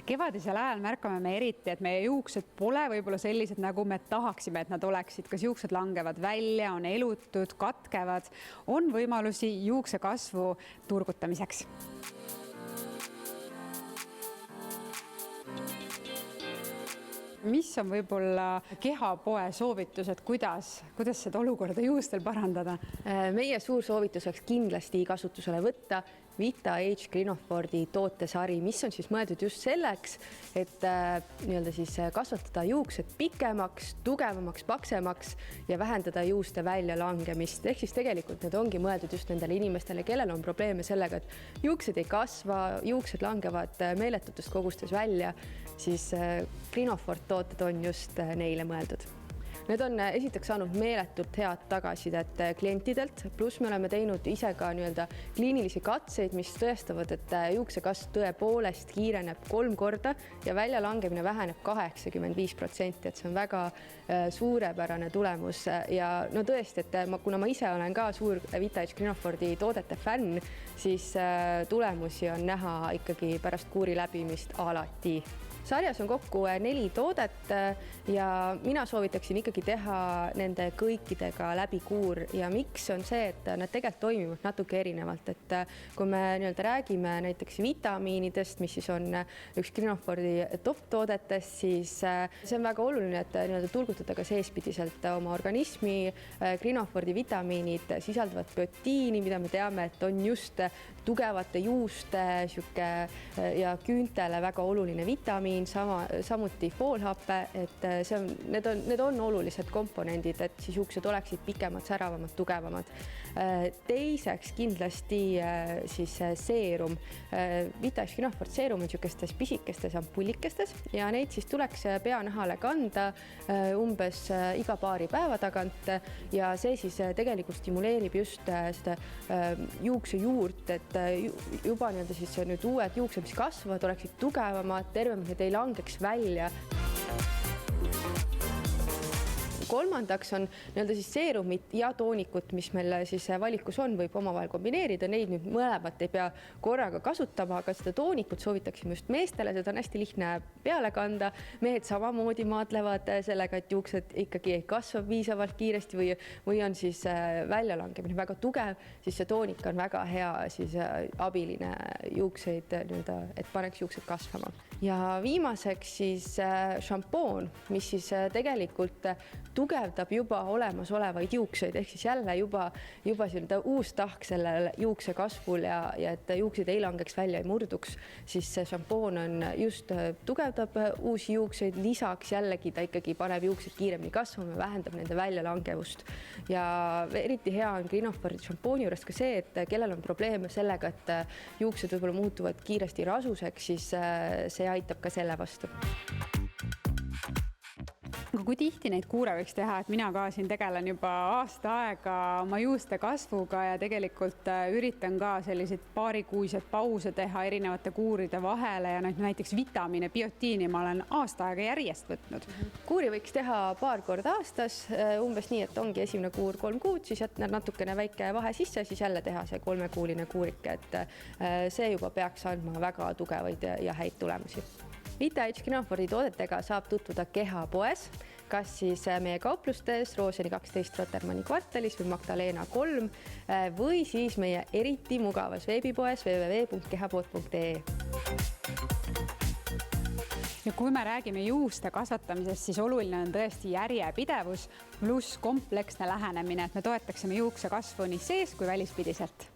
Kevadisel ajal märkame me eriti, et meie juuksed pole võib-olla sellised, nagu me tahaksime, et nad oleksid. Kas juuksed langevad välja, on elutud, katkevad, on võimalusi juukse kasvu turgutamiseks. Mis on võib-olla kehapoe soovitused, kuidas seda olukorda juustel parandada? Meie suur soovitus oleks kindlasti kasutusele võtta VitaAge Grinofordi tootesari, mis on siis mõeldud just selleks, et kasvatada juuksed pikemaks, tugevamaks, paksemaks ja vähendada juuste väljalangemist. Ehk siis tegelikult need ongi mõeldud just nendele inimestele, kellel on probleeme sellega, et juuksed ei kasva, juuksed langevad meeletutest kogustes välja, siis Grinofort tooted on just neile mõeldud. Need on esiteks saanud meeletult head tagasisidet klientidelt, pluss me oleme teinud ise ka kliinilisi katseid, mis tõestavad, et juuksekasv tõepoolest kiireneb 3 korda ja väljalangemine väheneb 85%, et see on väga suurepärane tulemus. Ja no tõesti, et kuna ma ise olen ka suur VitaAge Grinofordi toodete fänn, siis tulemusi on näha ikkagi pärast kuuri läbimist alati. Sarjas on kokku 4 toodet ja mina soovitaksin ikkagi teha nende kõikidega läbi kuur ja miks on see, et nad tegelikult toimivad natuke erinevalt, et kui me räägime näiteks vitamiinidest, mis siis on üks Grinofordi top toodetest, siis see on väga oluline, et turgutada ka seespidiselt oma organismi. Grinofordi vitamiinid sisaldavad biotiini, mida me teame, et on just tugevate juuste ja küüntele väga oluline vitamiin, samuti foolhappe, et need on olulised komponendid, et siis juuksed oleksid pikemad, säravamad, tugevamad. Teiseks kindlasti siis seerum. VitaAge Grinofort seerum on niisugustes pisikestes ampullikestes ja neid siis tuleks peanahale kanda umbes iga paari päeva tagant ja see siis tegelikult stimuleerib just seda juukse juurt, et juba siis nüüd uued juuksed, mis kasvavad, oleksid tugevamad, tervemad, ei langeks välja. Kolmandaks on siis seerumit ja toonikut, mis meil siis valikus on, võib omavahel kombineerida. Neid nüüd mõlemat ei pea korraga kasutama, aga seda toonikut soovitaksime just meestele, seda on hästi lihtne peale kanda. Mehed samamoodi maadlevad sellega, et juuksed ikkagi ei kasva piisavalt kiiresti või on siis väljalangemine väga tugev, siis see toonik on väga hea siis abiline juukseid, et paneks juuksed kasvama. Ja viimaseks siis šampoon, mis siis tegelikult tugevdab juba olemasolevaid juukseid, ehk siis jälle juba uus tahk sellel juukse kasvul ja et juuksed ei langeks välja, ei murduks, siis see šampoon on just tugevdab uusi juukseid, lisaks jällegi ta ikkagi paneb juuksed kiiremini kasvama, vähendab nende väljalangevust. Ja eriti hea on Grinofordi šampooni juures ka see, et kellel on probleeme sellega, et juuksed võib-olla muutuvad kiiresti rasuseks, siis see aitab ka selle vastu. Kui tihti neid kuure võiks teha, et mina ka siin tegelen juba aasta aega oma juuste kasvuga ja tegelikult üritan ka selliseid paarikuised pause teha erinevate kuuride vahele ja näiteks vitamiine, biotiini ma olen aasta aega järjest võtnud. Kuuri võiks teha paar korda aastas, umbes nii, et ongi esimene kuur 3 kuud, siis jätta natukene väike vahe sisse, siis jälle teha see 3-kuuline kuurike, et see juba peaks andma väga tugevaid ja häid tulemusi. VitaAge Grinofordi toodetega saab tutvuda kehapoes, kas siis meie kauplustes Rooseni 12 Rotermanni kvartalis või Magdalena 3 või siis meie eriti mugavas veebipoes www.kehapood.ee. Ja kui me räägime juuste kasvatamisest, siis oluline on tõesti järjepidevus pluss kompleksne lähenemine, et me toetaksime juukse kasvu nii sees kui välispidiselt.